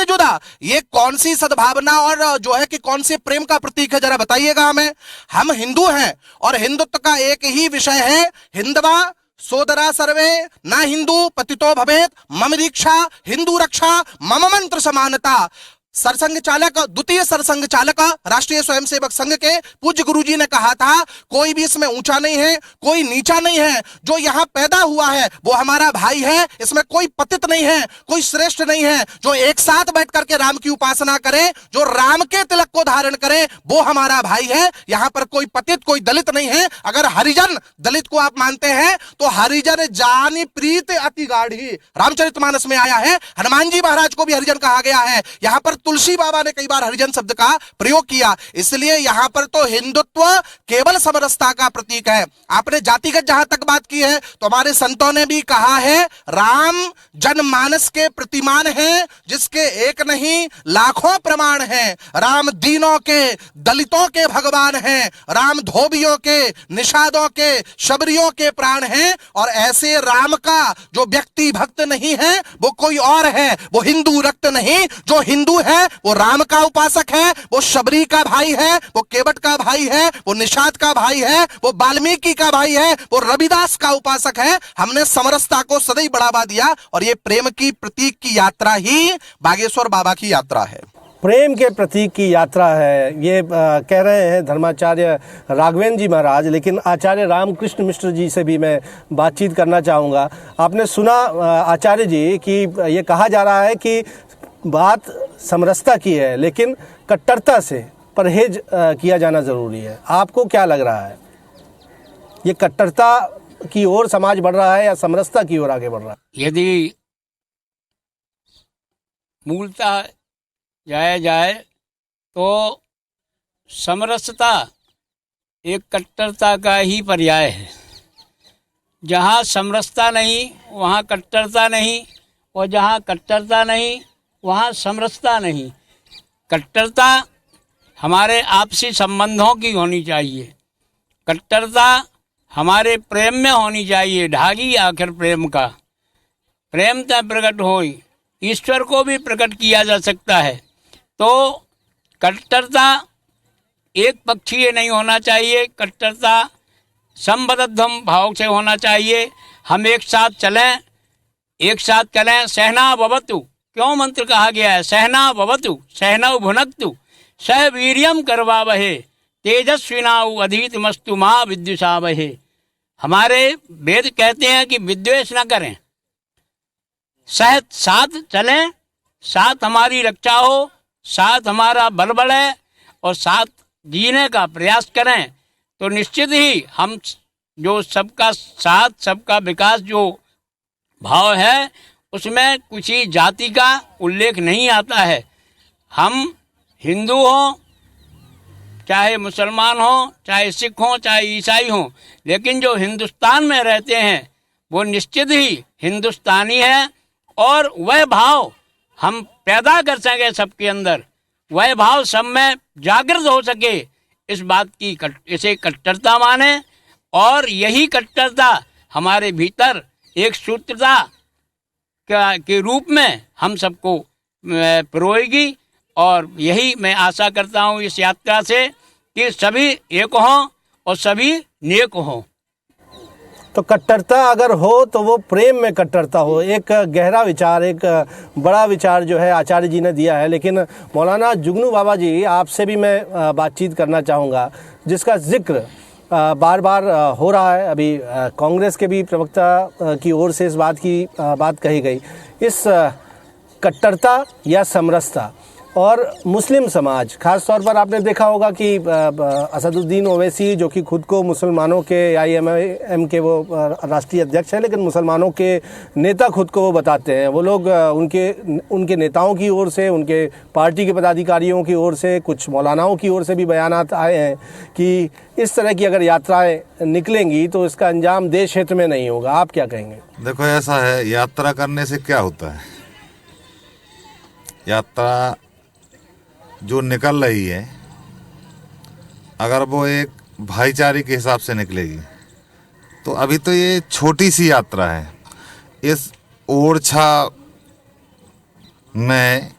जुदा, ये कौन सी सद्भावना और जो है कि कौन से प्रेम का प्रतीक है, जरा बताइएगा हमें। हम हिंदू हैं और हिंदुत्व का एक ही विषय है, हिंदवा सोदरा सर्वे ना हिंदू पतितो भवेत, मम दीक्षा हिंदू रक्षा, मम मंत्र समानता। सरसंघ चालक, द्वितीय सरसंघ चालक राष्ट्रीय स्वयंसेवक संघ के पूज्य गुरुजी ने कहा था, कोई भी इसमें ऊंचा नहीं है, कोई नीचा नहीं है, जो यहां पैदा हुआ है वो हमारा भाई है, इसमें कोई पतित नहीं है, कोई श्रेष्ठ नहीं है। जो एक साथ बैठ करके राम की उपासना करे, जो राम के तिलक को धारण करे, वो हमारा भाई है। यहां पर कोई पतित, कोई दलित नहीं है। अगर हरिजन दलित को आप मानते हैं तो हरिजन जानी प्रीत अति गाढ़ी रामचरितमानस में आया है। हनुमान जी महाराज को भी हरिजन कहा गया है। यहां पर तुलसी बाबा ने कई बार हरिजन शब्द का प्रयोग किया। इसलिए यहां पर तो हिंदुत्व केवल समरसता का प्रतीक है। आपने जातिगत जहां तक बात की है तो हमारे संतों ने भी कहा है, राम जनमानस के प्रतिमान हैं, जिसके एक नहीं लाखों प्रमाण हैं। राम दीनों के, दलितों के भगवान हैं। राम धोबियों के, निषादों के, शबरियों के प्राण हैं। और ऐसे राम का जो व्यक्ति भक्त नहीं है वो कोई और है, वो हिंदू रक्त नहीं। जो हिंदू है वो राम का उपासक है, वो शबरी का भाई है, वो केवट का भाई है, वो निषाद का भाई है, वो वाल्मीकि का भाई है, वो रविदास का उपासक है। हमने समरसता को सदैव बढ़ावा दिया और ये प्रेम की प्रतीक की यात्रा ही बागेश्वर बाबा की यात्रा है। प्रेम के प्रतीक की यात्रा है, ये कह रहे हैं धर्माचार्य राघवेंद्र जी महाराज। लेकिन आचार्य रामकृष्ण मिश्र जी से भी मैं बातचीत करना चाहूँगा। आपने सुना आचार्य जी कि ये कहा जा रहा है कि बात समरसता की है, लेकिन कट्टरता से परहेज किया जाना ज़रूरी है। आपको क्या लग रहा है, ये कट्टरता की ओर समाज बढ़ रहा है या समरसता की ओर आगे बढ़ रहा है? यदि मूलतः जाए तो समरसता एक कट्टरता का ही पर्याय है। जहाँ समरसता नहीं वहाँ कट्टरता नहीं, और जहाँ कट्टरता नहीं वहाँ समरसता नहीं। कट्टरता हमारे आपसी संबंधों की होनी चाहिए, कट्टरता हमारे प्रेम में होनी चाहिए। ढागी आखिर प्रेम का, प्रेम तय प्रकट होई, ईश्वर को भी प्रकट किया जा सकता है। तो कट्टरता एक पक्षीय नहीं होना चाहिए, कट्टरता संबद्धम भाव से होना चाहिए। हम एक साथ चलें, एक साथ चलें। सहना भवतु, क्यों मंत्र कहा गया है? सहना भवतु सहनौ भुनक्तु सह वीर्यम करवावहे तेजस्विनाउ अधीतमस्तु मां विद्विषावहे। हमारे वेद कहते हैं कि विद्वेष न करें, साथ चलें, साथ हमारी रक्षा हो, साथ हमारा बल बढ़े और साथ जीने का प्रयास करें। तो निश्चित ही हम जो सबका साथ, सबका विकास जो भाव है, उसमें कुछ ही जाति का उल्लेख नहीं आता है। हम हिंदू हों, चाहे मुसलमान हों, चाहे सिख हों, चाहे ईसाई हों, लेकिन जो हिंदुस्तान में रहते हैं वो निश्चित ही हिंदुस्तानी है। और वह भाव हम पैदा कर सके सबके अंदर, वह भाव सब में जागृत हो सके, इस बात की इसे कट्टरता माने। और यही कट्टरता हमारे भीतर एक सूत्रता के रूप में हम सबको पिरोएगी। और यही मैं आशा करता हूँ इस यात्रा से कि सभी एक हों और सभी नेक हों। तो कट्टरता अगर हो तो वो प्रेम में कट्टरता हो। एक गहरा विचार, एक बड़ा विचार जो है आचार्य जी ने दिया है। लेकिन मौलाना जुगनू बाबा जी, आपसे भी मैं बातचीत करना चाहूँगा, जिसका जिक्र बार बार हो रहा है। अभी कांग्रेस के भी प्रवक्ता की ओर से इस बात कही गई। इस कट्टरता या समरसता और मुस्लिम समाज, खास तौर पर आपने देखा होगा कि असदुद्दीन ओवैसी, जो कि खुद को मुसलमानों के IMM के वो राष्ट्रीय अध्यक्ष हैं, लेकिन मुसलमानों के नेता खुद को वो बताते हैं। वो लोग उनके नेताओं की ओर से, उनके पार्टी के पदाधिकारियों की ओर से, कुछ मौलानाओं की ओर से भी बयानात आए हैं कि इस तरह की अगर यात्राएं निकलेंगी तो इसका अंजाम देश क्षेत्र में नहीं होगा। आप क्या कहेंगे? देखो, ऐसा है, यात्रा करने से क्या होता है? यात्रा जो निकल रही है, अगर वो एक भाईचारे के हिसाब से निकलेगी तो अभी तो ये छोटी सी यात्रा है। इस ओरछा में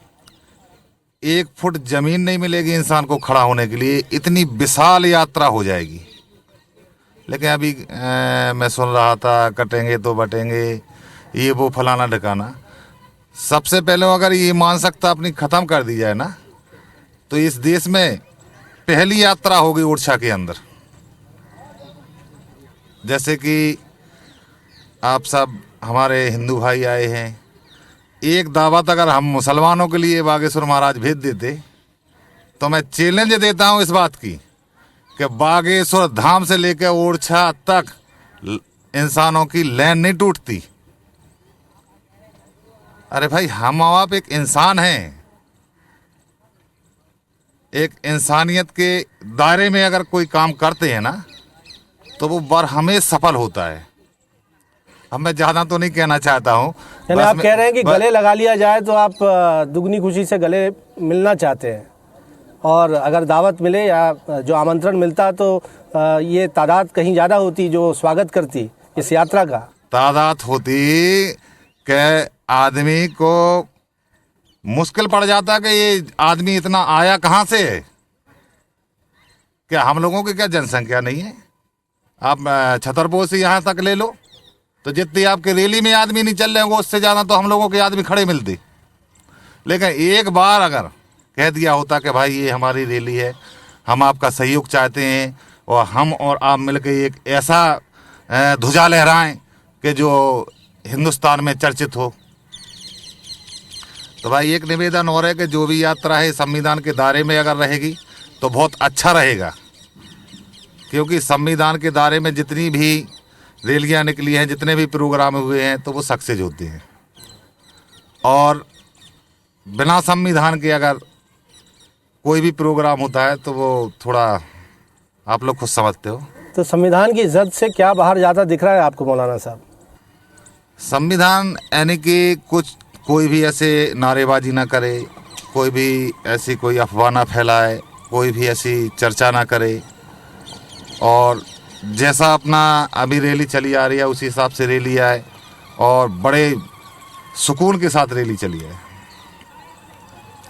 1 फुट जमीन नहीं मिलेगी इंसान को खड़ा होने के लिए, इतनी विशाल यात्रा हो जाएगी। लेकिन अभी मैं सुन रहा था, कटेंगे तो बटेंगे, ये वो फलाना ढकाना। सबसे पहले अगर ये मानसिकता अपनी ख़त्म कर दी जाए ना, तो इस देश में पहली यात्रा होगी ओरछा के अंदर। जैसे कि आप सब हमारे हिंदू भाई आए हैं, एक दावत अगर हम मुसलमानों के लिए बागेश्वर महाराज भेज देते, तो मैं चैलेंज देता हूँ इस बात की कि बागेश्वर धाम से लेकर ओरछा तक इंसानों की लाइन नहीं टूटती। अरे भाई, हम आप एक इंसान हैं, एक इंसानियत के दायरे में अगर कोई काम करते हैं ना, तो वो बरहमे सफल होता है। अब मैं ज़्यादा तो नहीं कहना चाहता हूँ। यानी आप कह रहे हैं कि गले लगा लिया जाए तो आप दुगनी खुशी से गले मिलना चाहते हैं, और अगर दावत मिले या जो आमंत्रण मिलता तो ये तादाद कहीं ज़्यादा होती जो स्वागत करती इस यात्रा का। तादाद होती कि आदमी को मुश्किल पड़ जाता कि ये आदमी इतना आया कहाँ से है। क्या हम लोगों की क्या जनसंख्या नहीं है? आप छतरपुर से यहाँ तक ले लो, तो जितनी आपके रैली में आदमी नहीं चल रहे होंगे, उससे ज़्यादा तो हम लोगों के आदमी खड़े मिलते। लेकिन एक बार अगर कह दिया होता कि भाई ये हमारी रैली है, हम आपका सहयोग चाहते हैं, और हम और आप मिलकर एक ऐसा ध्वजा लहराएं कि जो हिंदुस्तान में चर्चित हो। तो भाई एक निवेदन और है कि जो भी यात्रा है संविधान के दायरे में अगर रहेगी तो बहुत अच्छा रहेगा, क्योंकि संविधान के दायरे में जितनी भी रैलियाँ निकली हैं, जितने भी प्रोग्राम हुए हैं, तो वो सक्सेस होते हैं। और बिना संविधान के अगर कोई भी प्रोग्राम होता है तो वो थोड़ा, आप लोग खुद समझते हो। तो संविधान की इज्जत से क्या बाहर जाता दिख रहा है आपको मौलाना साहब? संविधान यानी कि कोई भी ऐसे नारेबाजी ना करे, कोई भी ऐसी कोई अफवाह ना फैलाए, कोई भी ऐसी चर्चा ना करे, और जैसा अपना अभी रैली चली आ रही है उसी हिसाब से रैली आए, और बड़े सुकून के साथ रैली चली आए,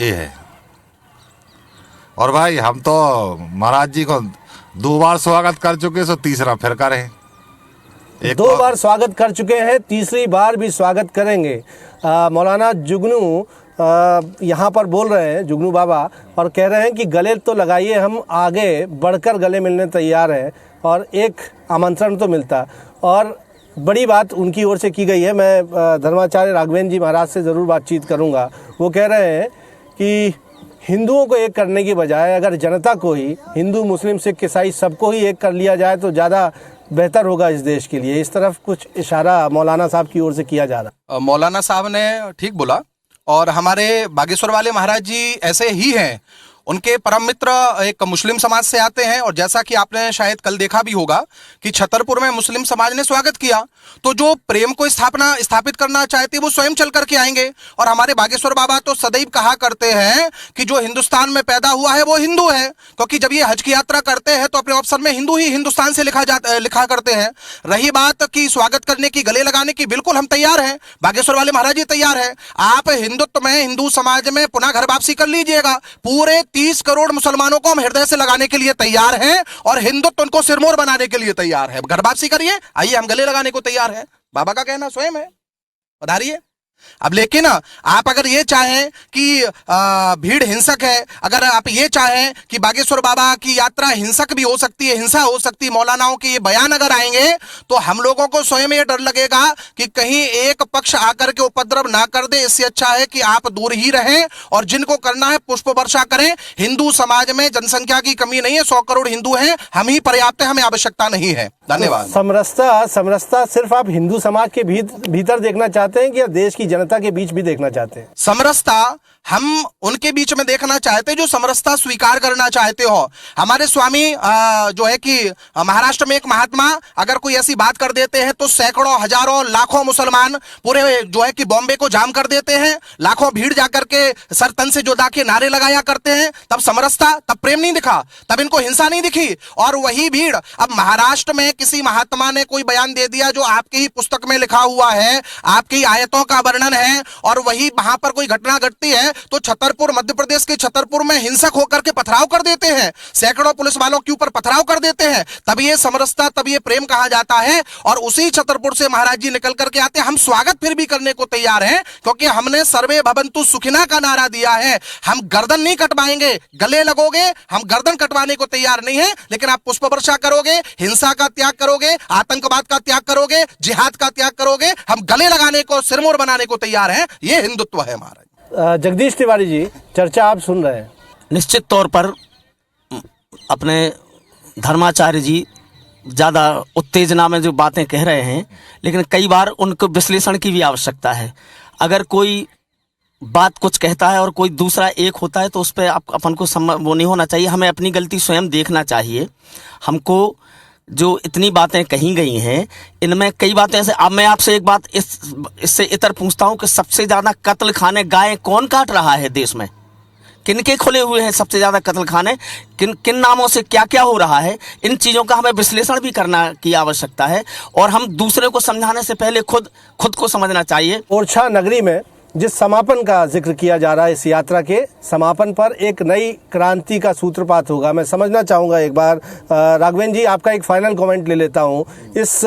ये है। और भाई हम तो महाराज जी को 2 बार स्वागत कर चुके, सो तीसरा फिर करें। 2 बार स्वागत कर चुके हैं, तीसरी बार भी स्वागत करेंगे। मौलाना जुगनू यहाँ पर बोल रहे हैं, जुगनू बाबा, और कह रहे हैं कि गले तो लगाइए, हम आगे बढ़कर गले मिलने तैयार हैं, और एक आमंत्रण तो मिलता। और बड़ी बात उनकी ओर से की गई है। मैं धर्माचार्य राघवेंद्र जी महाराज से ज़रूर बातचीत करूँगा। वो कह रहे हैं कि हिंदुओं को एक करने की बजाय अगर जनता को ही, हिंदू मुस्लिम सिख ईसाई सबको ही एक कर लिया जाए तो ज़्यादा बेहतर होगा इस देश के लिए। इस तरफ कुछ इशारा मौलाना साहब की ओर से किया जा रहा। मौलाना साहब ने ठीक बोला, और हमारे बागेश्वर वाले महाराज जी ऐसे ही हैं। उनके परम मित्र एक मुस्लिम समाज से आते हैं, और जैसा कि आपने शायद कल देखा भी होगा कि छतरपुर में मुस्लिम समाज ने स्वागत किया, तो जो प्रेम को स्थापित करना चाहते वो स्वयं चल करके आएंगे। और हमारे बागेश्वर बाबा तो सदैव कहा करते हैं कि जो हिंदुस्तान में पैदा हुआ है वो हिंदू है, क्योंकि जब ये हज की यात्रा करते हैं तो अपने ऑप्शन में हिंदू ही हिंदुस्तान से लिखा करते हैं। रही बात की स्वागत करने की, गले लगाने की, बिल्कुल हम तैयार हैं, बागेश्वर वाले महाराज जी तैयार है। आप हिंदुत्व में, हिंदू समाज में पुनः घर वापसी कर लीजिएगा। पूरे 30 करोड़ मुसलमानों को हम हृदय से लगाने के लिए तैयार हैं, और हिंदुत्व उनको सिरमौर बनाने के लिए तैयार है। घर वापसी करिए, आइए, हम गले लगाने को तैयार हैं। बाबा का कहना स्वयं है, पधारिए। अब लेकिन आप अगर ये चाहें कि भीड़ हिंसक है, अगर आप ये चाहें कि बागेश्वर बाबा की यात्रा हिंसक भी हो सकती है, हिंसा हो सकती है, मौलानाओं के ये बयान अगर आएंगे तो हम लोगों को स्वयं ये डर लगेगा कि कहीं एक पक्ष आकर के उपद्रव ना कर दे। इससे अच्छा है कि आप दूर ही रहें, और जिनको करना है पुष्प वर्षा करें। हिंदू समाज में जनसंख्या की कमी नहीं है, 100 करोड़ हिंदू हैं, हम ही पर्याप्त है, हमें आवश्यकता नहीं है। धन्यवाद। समरसता सिर्फ आप हिंदू समाज के भीतर देखना चाहते हैं कि देश की जनता के बीच भी देखना चाहते हैं? समरसता हम उनके बीच में देखना चाहते हैं जो समरसता स्वीकार करना चाहते हो। हमारे स्वामी जो है कि महाराष्ट्र में एक महात्मा अगर कोई ऐसी बात कर देते हैं तो सैकड़ों, हजारों, लाखों मुसलमान पूरे जो है कि बॉम्बे को जाम कर देते हैं। लाखों भीड़ जाकर के सर तन से जुदा के नारे लगाया करते हैं। तब समरसता, तब प्रेम नहीं दिखा, तब इनको हिंसा नहीं दिखी। और वही भीड़ अब महाराष्ट्र में किसी महात्मा ने कोई बयान दे दिया जो आपकी ही पुस्तक में लिखा हुआ है, आपकी ही आयतों का वर्णन है, और वही वहां पर कोई घटना घटती है तो छतरपुर, मध्य प्रदेश के छतरपुर में हिंसक होकर के पथराव कर देते हैं, सैकड़ों पुलिस वालों के ऊपर पथराव कर देते हैं, तब ये समरसता, तब ये प्रेम कहा जाता है। और उसी छतरपुर से महाराज जी निकल करके आते हैं, हम स्वागत फिर भी करने को तैयार हैं, क्योंकि हमने सर्वे भवन्तु सुखिना का नारा दिया है। हम गर्दन नहीं कटवाएंगे, गले लगोगे, हम गर्दन कटवाने को तैयार नहीं है, लेकिन आप पुष्प वर्षा करोगे, हिंसा का त्याग करोगे, आतंकवाद का त्याग करोगे, जिहाद का त्याग करोगे, हम गले लगाने को, सिरमौर बनाने को तैयार हैं। ये हिंदुत्व है महाराज। जगदीश तिवारी जी, चर्चा आप सुन रहे हैं। निश्चित तौर पर अपने धर्माचार्य जी ज़्यादा उत्तेजना में जो बातें कह रहे हैं, लेकिन कई बार उनको विश्लेषण की भी आवश्यकता है। अगर कोई बात कुछ कहता है और कोई दूसरा एक होता है तो उस पर अपन को वो नहीं होना चाहिए, हमें अपनी गलती स्वयं देखना चाहिए। हमको जो इतनी बातें कही गई हैं, इनमें कई बातें ऐसे। अब मैं आपसे एक बात इससे इतर पूछता हूं कि सबसे ज़्यादा कत्ल खाने गाय कौन काट रहा है देश में? किनके खुले हुए हैं सबसे ज़्यादा कत्ल खाने? किन नामों से क्या क्या हो रहा है? इन चीज़ों का हमें विश्लेषण भी करना की आवश्यकता है, और हम दूसरे को समझाने से पहले खुद को समझना चाहिए। ओरछा नगरी में जिस समापन का जिक्र किया जा रहा है, इस यात्रा के समापन पर एक नई क्रांति का सूत्रपात होगा। मैं समझना चाहूँगा एक बार राघवेंद्र जी, आपका एक फाइनल कमेंट ले लेता हूँ। इस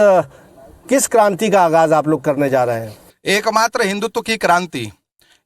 किस क्रांति का आगाज़ आप लोग करने जा रहे हैं? एकमात्र हिंदुत्व की क्रांति,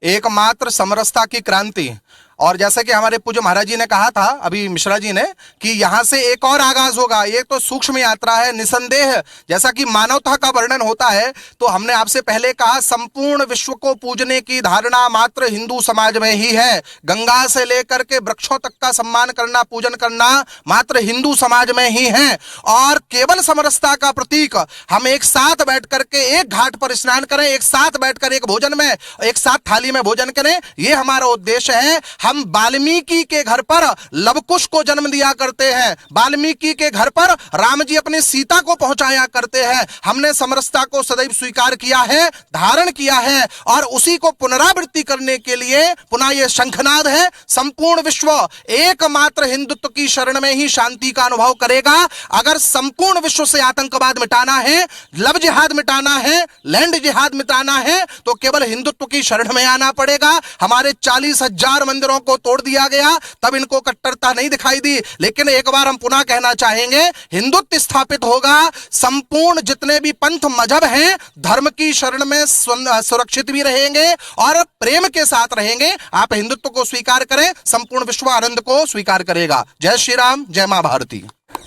एकमात्र समरसता की क्रांति। और जैसे कि हमारे पूज्य महाराज जी ने कहा था अभी मिश्रा जी ने, कि यहां से एक और आगाज होगा। ये तो सूक्ष्म यात्रा है, निसंदेह जैसा कि मानवता का वर्णन होता है, तो हमने आपसे पहले कहा संपूर्ण विश्व को पूजने की धारणा मात्र हिंदू समाज में ही है। गंगा से लेकर के वृक्षों तक का सम्मान करना, पूजन करना मात्र हिंदू समाज में ही है। और केवल समरसता का प्रतीक, हम एक साथ बैठ करके एक घाट पर स्नान करें, एक साथ बैठकर एक भोजन में, एक साथ थाली में भोजन करें, ये हमारा उद्देश्य है। हम वाल्मीकि के घर पर लवकुश को जन्म दिया करते हैं, वाल्मीकि के घर पर राम जी अपनी सीता को पहुंचाया करते हैं। हमने समरसता को सदैव स्वीकार किया है, धारण किया है, और उसी को पुनरावृत्ति करने के लिए पुनः यह शंखनाद है। संपूर्ण विश्व एकमात्र हिंदुत्व की शरण में ही शांति का अनुभव करेगा। अगर संपूर्ण विश्व से आतंकवाद मिटाना है, लव जिहाद मिटाना है, लैंड जिहाद मिटाना है, तो केवल हिंदुत्व की शरण में आना पड़ेगा। हमारे 40,000 मंदिरों को तोड़ दिया गया, तब इनको कट्टरता नहीं दिखाई दी, लेकिन एक बार हम पुनः कहना चाहेंगे, हिंदुत्व स्थापित होगा। संपूर्ण जितने भी पंथ मजहब हैं, धर्म की शरण में सुरक्षित भी रहेंगे और प्रेम के साथ रहेंगे। आप हिंदुत्व को स्वीकार करें, संपूर्ण विश्व आनंद को स्वीकार करेगा। जय श्री राम, जय मां भारती।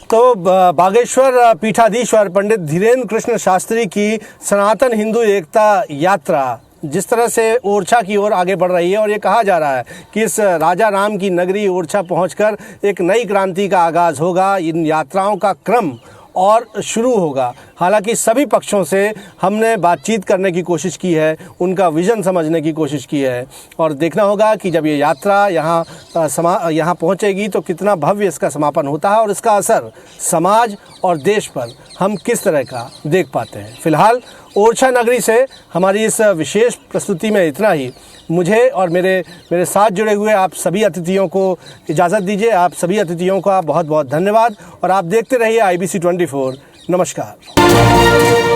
तो बागेश्वर पीठाधीश्वर पंडित धीरेन्द्र कृष्ण शास्त्री की सनातन हिंदू एकता यात्रा जिस तरह से ओरछा की ओर आगे बढ़ रही है, और ये कहा जा रहा है कि इस राजा राम की नगरी ओरछा पहुंचकर एक नई क्रांति का आगाज़ होगा, इन यात्राओं का क्रम और शुरू होगा। हालांकि सभी पक्षों से हमने बातचीत करने की कोशिश की है, उनका विज़न समझने की कोशिश की है, और देखना होगा कि जब ये यात्रा यहाँ पहुँचेगी तो कितना भव्य इसका समापन होता है और इसका असर समाज और देश पर हम किस तरह का देख पाते हैं। फिलहाल ओरछा नगरी से हमारी इस विशेष प्रस्तुति में इतना ही। मुझे और मेरे साथ जुड़े हुए आप सभी अतिथियों को इजाज़त दीजिए। आप सभी अतिथियों का बहुत बहुत धन्यवाद, और आप देखते रहिए IBC 24। नमस्कार।